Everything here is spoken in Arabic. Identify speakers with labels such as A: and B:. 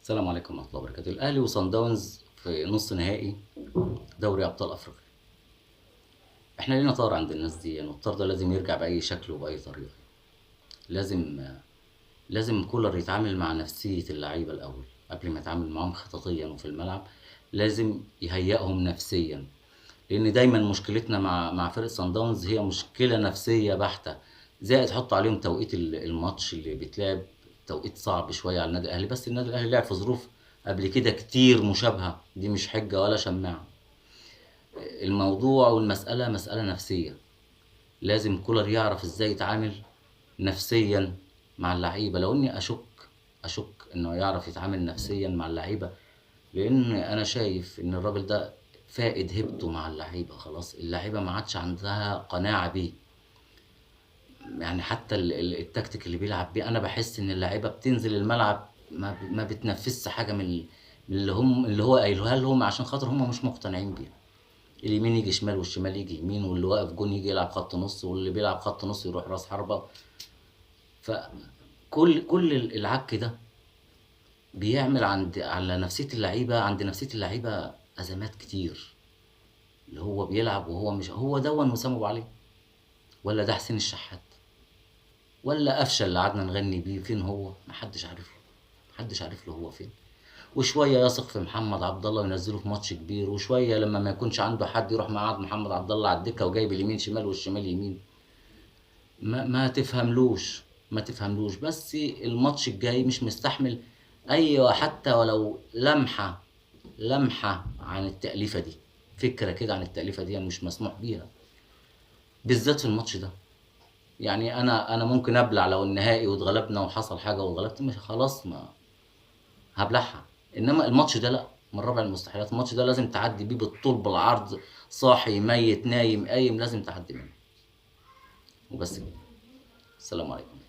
A: السلام عليكم ورحمة الله وبركاته. الأهلي وصن داونز في نص نهائي دوري أبطال أفريقيا. إحنا لينا طار عند الناس دي، يعني الطار ده لازم يرجع بأي شكل وبأي طريقة. لازم لازم كولر يتعامل مع نفسية اللعيبة الأول قبل ما يتعامل معاهم خططيا وفي الملعب. لازم يهيئهم نفسيا، لأن دايما مشكلتنا مع فرقة صن داونز هي مشكلة نفسية بحتة. زائد حط عليهم توقيت الماتش اللي بيتلعب توقيت صعب شوية على النادي الأهلي، بس النادي الأهلي لعب في ظروف قبل كده كتير مشابهة، دي مش حجة ولا شماعة. الموضوع والمسألة مسألة نفسية. لازم كولر يعرف ازاي يتعامل نفسيا مع اللعيبة. لو اني اشك انه يعرف يتعامل نفسيا مع اللعيبة، لان انا شايف ان الراجل ده فائد هيبته مع اللعيبة. خلاص اللعيبة ما عادش عندها قناعة بيه. يعني حتى التكتيك اللي بيلعب بيه، انا بحس ان اللعيبة بتنزل الملعب ما بتنفذش حاجة من اللي هو قايلها لهم، عشان خاطر هم مش مقتنعين بيها. اليمين يجي شمال والشمال يجي يمين، واللي واقف جون يجي يلعب خط نص، واللي بيلعب خط نص يروح راس حربة. فكل العك ده بيعمل على نفسية اللعيبة، عند نفسية اللعيبة أزمات كتير. اللي هو بيلعب وهو مش هو دون وسام أبو علي، ولا ده حسين الشحات، ولا قفشة اللي قعدنا نغني بيه، فين هو؟ محدش عارف له. محدش عارف له هو فين. وشويه يثق في محمد عبد الله وينزله في ماتش كبير، وشويه لما ما يكونش عنده حد يروح مقعد محمد عبد الله على الدكه وجايب اليمين شمال والشمال يمين. ما تفهملوش. ما تفهملوش. بس الماتش الجاي مش مستحمل اي حتى ولو لمحه عن التأليفه دي. فكره كده عن التأليفه دي مش مسموح بيها، بالذات في الماتش ده. يعني انا ممكن ابلع لو النهائي واتغلبنا وحصل حاجه واتغلبت، مش خلاص ما هبلعها. انما الماتش ده لا، من رابع المستحيلات. الماتش ده لازم تعدي بيه بالطول بالعرض، صاحي ميت نايم قايم، لازم تعدي منه. وبس كده. السلام عليكم.